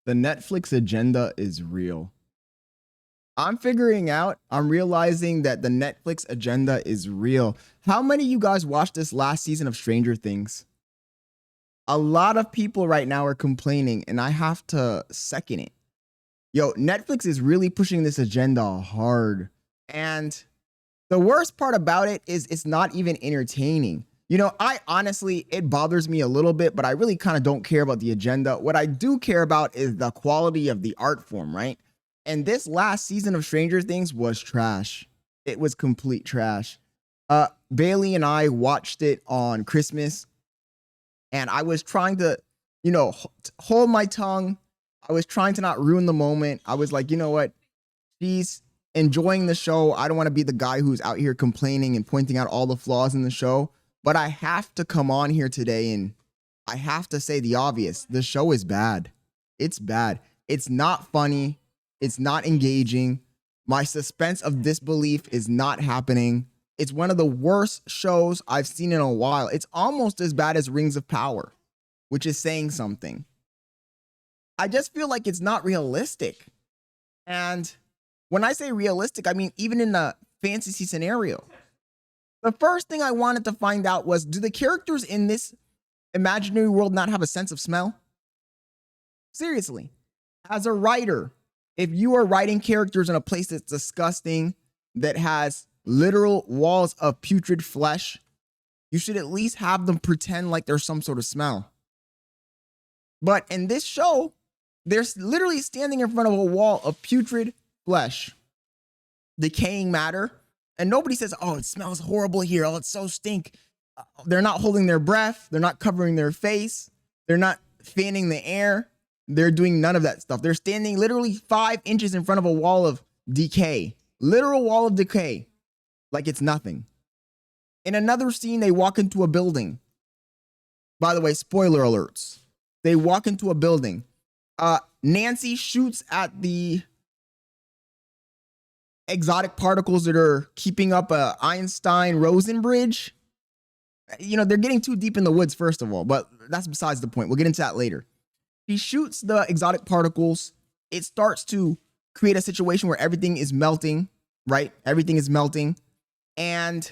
The Netflix agenda is real. I'm realizing that the Netflix agenda is real. How many of you guys watched this last season of Stranger Things? A lot of people right now are complaining, and I have to second it. Yo, Netflix is really pushing this agenda hard. And the worst part about it is it's not even entertaining. I honestly, it bothers me a little bit, but I really kind of don't care about the agenda. What I do care about is the quality of the art form, right? And this last season of Stranger Things was trash. It was complete trash. Bailey and I watched it on Christmas, and I was trying to, hold my tongue. I was trying to not ruin the moment. I was like, you know what? She's enjoying the show. I don't want to be the guy who's out here complaining and pointing out all the flaws in the show. But I have to come on here today and I have to say the obvious. The show is bad. It's bad. It's not funny. It's not engaging. My suspense of disbelief is not happening. It's one of the worst shows I've seen in a while. It's almost as bad as Rings of Power, which is saying something. I just feel like it's not realistic. And when I say realistic, I mean even in a fantasy scenario. The first thing I wanted to find out was, do the characters in this imaginary world not have a sense of smell? Seriously. As a writer, if you are writing characters in a place that's disgusting, that has literal walls of putrid flesh, you should at least have them pretend like there's some sort of smell. But in this show, they're literally standing in front of a wall of putrid flesh, decaying matter, and nobody says, oh, it smells horrible here. Oh, it's so stink. They're not holding their breath. They're not covering their face. They're not fanning the air. They're doing none of that stuff. They're standing literally 5 inches in front of a wall of decay, literal wall of decay, like it's nothing. In another scene, they walk into a building. By the way, spoiler alerts. They walk into a building. Nancy shoots at the exotic particles that are keeping up a Einstein-Rosen bridge. They're getting too deep in the woods, first of all, but that's besides the point. We'll get into that later. He shoots the exotic particles. It starts to create a situation where everything is melting, right? Everything is melting. And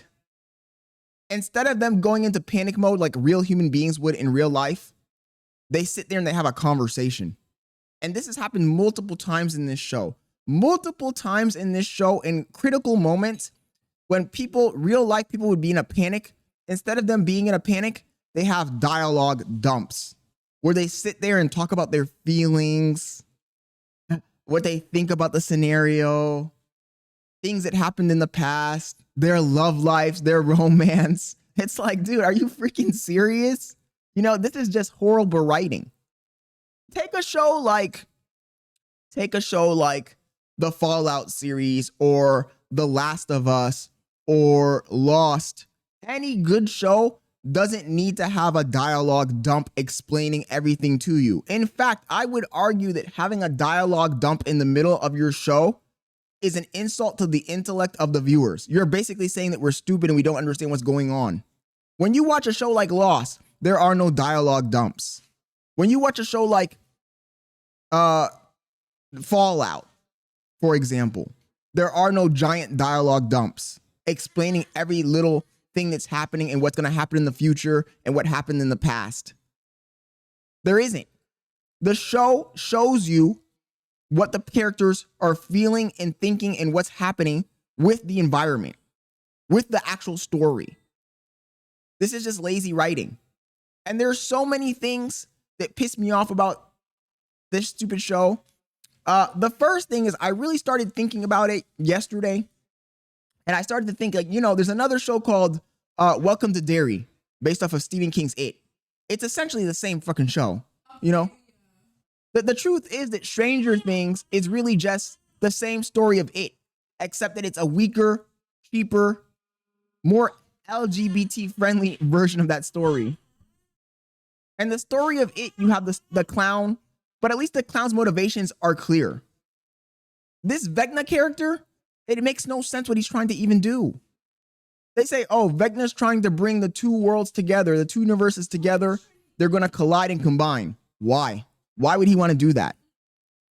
instead of them going into panic mode like real human beings would in real life, they sit there and they have a conversation. And this has happened multiple times in this show. Multiple times in this show, in critical moments when real life people would be in a panic. Instead of them being in a panic, they have dialogue dumps where they sit there and talk about their feelings, what they think about the scenario, things that happened in the past, their love lives, their romance. It's like, dude, are you freaking serious? This is just horrible writing. Take a show like the Fallout series or The Last of Us or Lost. Any good show doesn't need to have a dialogue dump explaining everything to you. In fact, I would argue that having a dialogue dump in the middle of your show is an insult to the intellect of the viewers. You're basically saying that we're stupid and we don't understand what's going on. When you watch a show like Lost, there are no dialogue dumps. When you watch a show like Fallout, for example, there are no giant dialogue dumps explaining every little thing that's happening and what's going to happen in the future and what happened in the past. There isn't. The show shows you what the characters are feeling and thinking and what's happening with the environment, with the actual story. This is just lazy writing. And there's so many things that piss me off about this stupid show. The first thing is I really started thinking about it yesterday. And I started to think there's another show called Welcome to Derry based off of Stephen King's It. It's essentially the same fucking show, The truth is that Stranger Things is really just the same story of It, except that it's a weaker, cheaper, more LGBT-friendly version of that story. And the story of It, you have the clown, but at least the clown's motivations are clear. This Vecna character, it makes no sense what he's trying to even do. They say, oh, Vecna's trying to bring the two worlds together, the two universes together. They're going to collide and combine. Why? Why would he want to do that?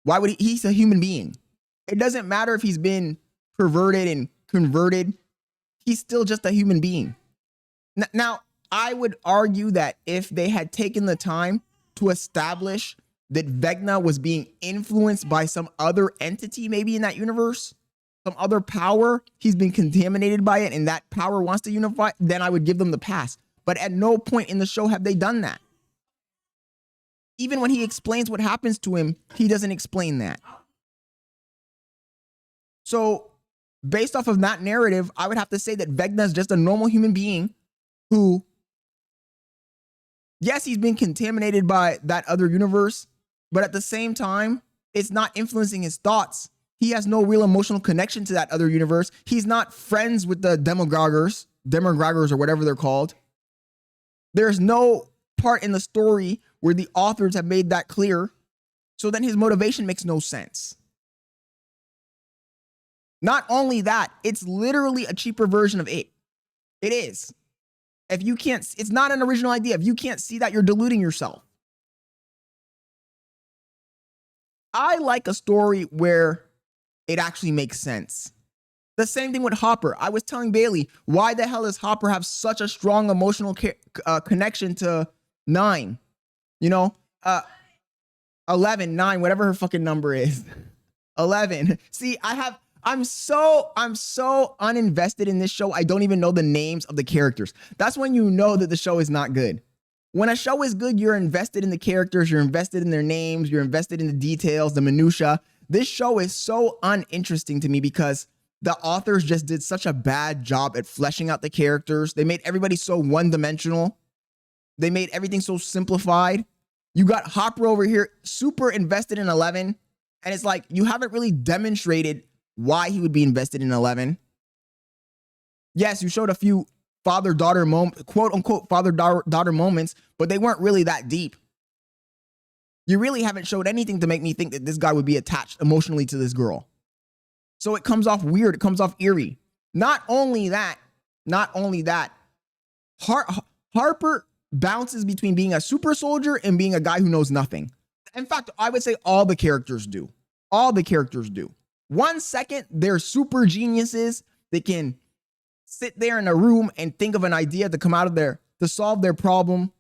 Why would he's a human being. It doesn't matter if he's been perverted and converted. He's still just a human being. Now, I would argue that if they had taken the time to establish that Vecna was being influenced by some other entity, maybe in that universe, some other power, he's been contaminated by it, and that power wants to unify, then I would give them the pass. But at no point in the show have they done that. Even when he explains what happens to him, he doesn't explain that. So, based off of that narrative, I would have to say that Vecna is just a normal human being who, yes, he's been contaminated by that other universe, but at the same time, it's not influencing his thoughts. He has no real emotional connection to that other universe. He's not friends with the Demogorgors or whatever they're called. There's no part in the story where the authors have made that clear. So then his motivation makes no sense. Not only that, it's literally a cheaper version of it. It is. If you can't, it's not an original idea. If you can't see that, you're deluding yourself. I like a story where it actually makes sense. The same thing with Hopper. I was telling Bailey, why the hell does Hopper have such a strong emotional connection to 9? 11, 9, whatever her fucking number is. 11. See, I'm so uninvested in this show. I don't even know the names of the characters. That's when you know that the show is not good. When a show is good, you're invested in the characters, you're invested in their names, you're invested in the details, the minutia. This show is so uninteresting to me because the authors just did such a bad job at fleshing out the characters. They made everybody so one-dimensional. They made everything so simplified. You got Hopper over here, super invested in 11, and it's like you haven't really demonstrated why he would be invested in 11. Yes, you showed a few father-daughter moments, quote-unquote father-daughter moments, but they weren't really that deep. You really haven't showed anything to make me think that this guy would be attached emotionally to this girl. So it comes off weird. It comes off eerie. Not only that, Harper bounces between being a super soldier and being a guy who knows nothing. In fact, I would say all the characters do. All the characters do. 1 second, they're super geniuses. They can sit there in a room and think of an idea to come out of there to solve their problem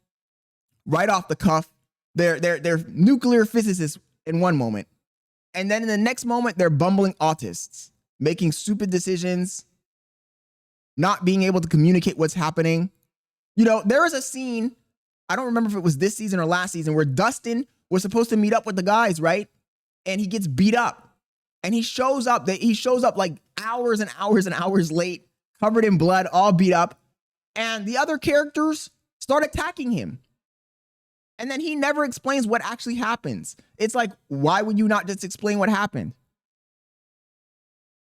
right off the cuff. They're nuclear physicists in one moment. And then in the next moment, they're bumbling autists, making stupid decisions, not being able to communicate what's happening. There was a scene, I don't remember if it was this season or last season, where Dustin was supposed to meet up with the guys, right? And he gets beat up. And he shows up like hours and hours and hours late, covered in blood, all beat up. And the other characters start attacking him. And then he never explains what actually happens. It's like, why would you not just explain what happened?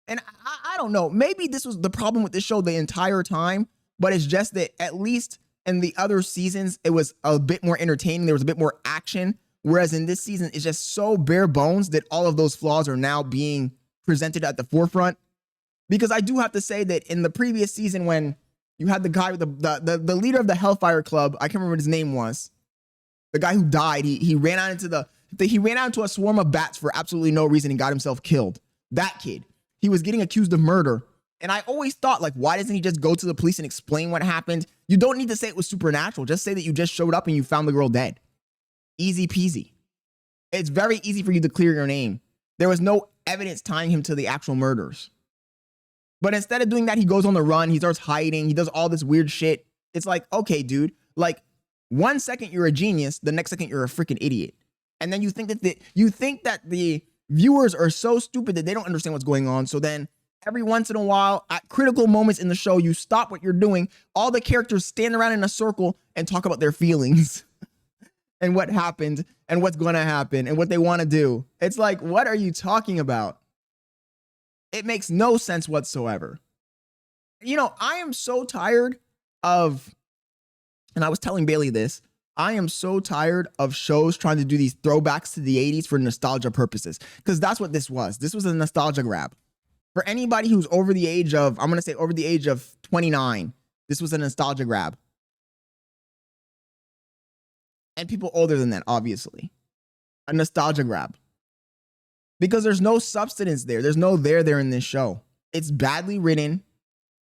And I don't know. Maybe this was the problem with this show the entire time, but it's just that at least in the other seasons, it was a bit more entertaining. There was a bit more action. Whereas in this season, it's just so bare bones that all of those flaws are now being presented at the forefront. Because I do have to say that in the previous season, when you had the guy with the leader of the Hellfire Club, I can't remember what his name was. The guy who died, he ran out into a swarm of bats for absolutely no reason and got himself killed. That kid, he was getting accused of murder. And I always thought, like, why doesn't he just go to the police and explain what happened? You don't need to say it was supernatural. Just say that you just showed up and you found the girl dead. Easy peasy. It's very easy for you to clear your name. There was no evidence tying him to the actual murders. But instead of doing that, he goes on the run. He starts hiding. He does all this weird shit. It's like, okay, dude, like 1 second you're a genius, the next second you're a freaking idiot. And then you think that the viewers are so stupid that they don't understand what's going on. So then every once in a while, at critical moments in the show, you stop what you're doing. All the characters stand around in a circle and talk about their feelings and what happened and what's going to happen and what they want to do. It's like, what are you talking about? It makes no sense whatsoever. I am so tired of, and I was telling Bailey this, I am so tired of shows trying to do these throwbacks to the 80s for nostalgia purposes, because that's what this was. This was a nostalgia grab. For anybody who's over the age of, I'm going to say over the age of 29, this was a nostalgia grab. And people older than that, obviously. A nostalgia grab. because there's no substance there. There's no there in this show. It's badly written.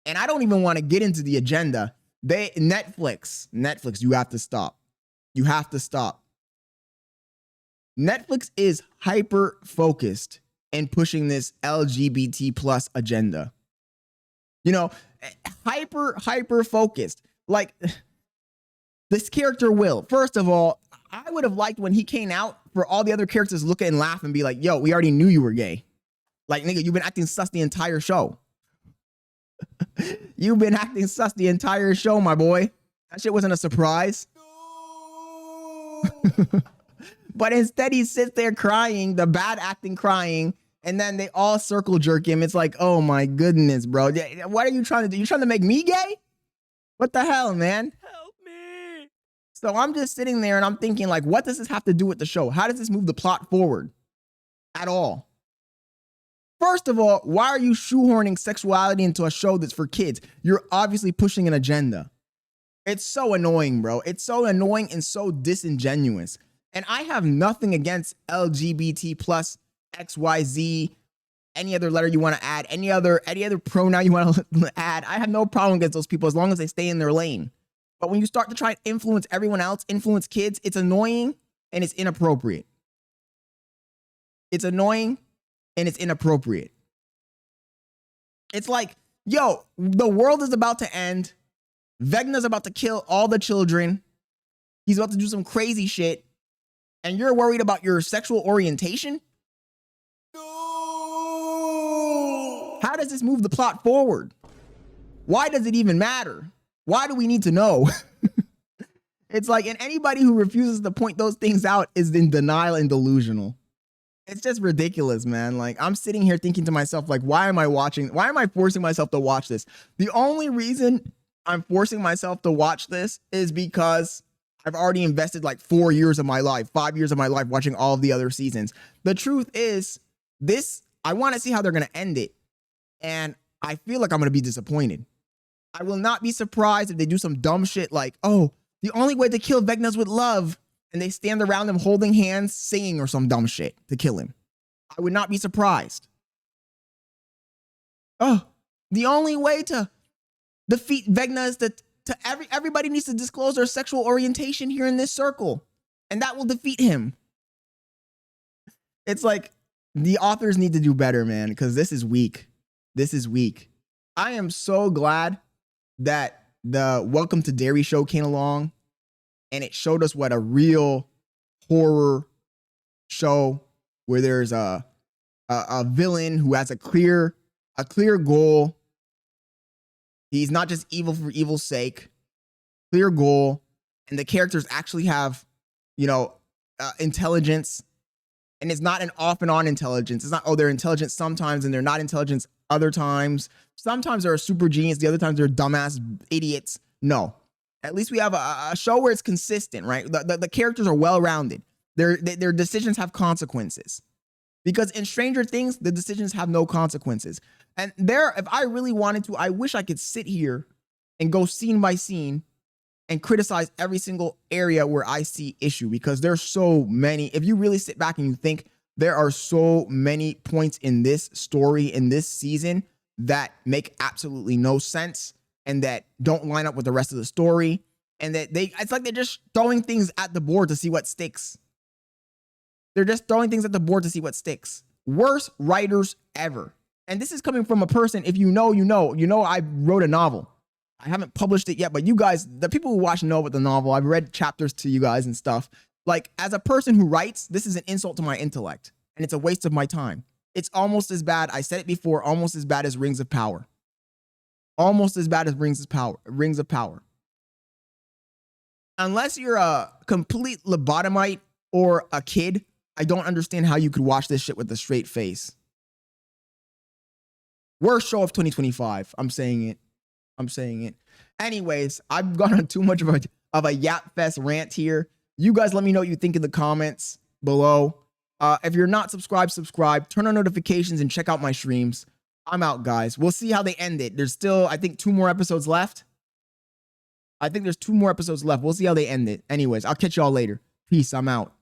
And I don't even want to get into the agenda. Netflix, you have to stop. You have to stop. Netflix is hyper focused in pushing this LGBT plus agenda. You know, hyper focused. Like this character Will. First of all, I would have liked when he came out for all the other characters to look at and laugh and be like, yo, we already knew you were gay. Like, nigga, you've been acting sus the entire show. You've been acting sus the entire show, my boy. That shit wasn't a surprise. But instead he sits there crying, the bad acting crying, and then they all circle jerk him. It's like, oh my goodness, bro. What are you trying to do? You trying to make me gay? What the hell, man? Help me. So I'm just sitting there and I'm thinking, like, what does this have to do with the show? How does this move the plot forward at all? First of all, why are you shoehorning sexuality into a show that's for kids? You're obviously pushing an agenda. It's so annoying, bro. It's so annoying and so disingenuous. And I have nothing against LGBT plus XYZ, any other letter you want to add, any other pronoun you want to add. I have no problem against those people as long as they stay in their lane. But when you start to try and influence everyone else, influence kids, it's annoying and it's inappropriate. It's annoying and it's inappropriate. It's like, yo, the world is about to end. Vecna's about to kill all the children. He's about to do some crazy shit. And you're worried about your sexual orientation? No! How does this move the plot forward? Why does it even matter? Why do we need to know? It's like, and anybody who refuses to point those things out is in denial and delusional. It's just ridiculous, man. Like, I'm sitting here thinking to myself, like, why am I forcing myself to watch this? The only reason I'm forcing myself to watch this is because I've already invested like 4 years of my life, 5 years of my life watching all of the other seasons. The truth is, I want to see how they're going to end it. And I feel like I'm going to be disappointed. I will not be surprised if they do some dumb shit like, oh, the only way to kill Vecna is with love. And they stand around him holding hands, singing or some dumb shit to kill him. I would not be surprised. Oh, the only way to defeat Vecna is everybody needs to disclose their sexual orientation here in this circle. And that will defeat him. It's like the authors need to do better, man, because this is weak. This is weak. I am so glad that the Welcome to Derry show came along. And it showed us what a real horror show where there's a villain who has a clear goal. He's not just evil for evil's sake. Clear goal. And the characters actually have, intelligence. And it's not an off and on intelligence. It's not, oh, they're intelligent sometimes and they're not intelligent other times. Sometimes they're a super genius. The other times they're dumbass idiots. No. At least we have a show where it's consistent, right? The characters are well-rounded. Their decisions have consequences. Because in Stranger Things, the decisions have no consequences. And if I really wanted to, I wish I could sit here and go scene by scene and criticize every single area where I see issue. Because there's so many. If you really sit back and you think, there are so many points in this story, in this season, that make absolutely no sense. And that don't line up with the rest of the story. And that it's like they're just throwing things at the board to see what sticks. They're just throwing things at the board to see what sticks. Worst writers ever. And this is coming from a person, if you know, I wrote a novel. I haven't published it yet, but you guys, the people who watch know about the novel. I've read chapters to you guys and stuff. Like, as a person who writes, this is an insult to my intellect. And it's a waste of my time. It's almost as bad, I said it before, almost as bad as Rings of Power. Almost as bad as Rings of Power. Unless you're a complete lobotomite or a kid, I don't understand how you could watch this shit with a straight face. Worst show of 2025. I'm saying it. Anyways, I've gone on too much of a yap fest rant here. You guys let me know what you think in the comments below. If you're not subscribed, subscribe. Turn on notifications and check out my streams. I'm out, guys. We'll see how they end it. There's still, I think, 2 more episodes left. We'll see how they end it. Anyways, I'll catch y'all later. Peace. I'm out.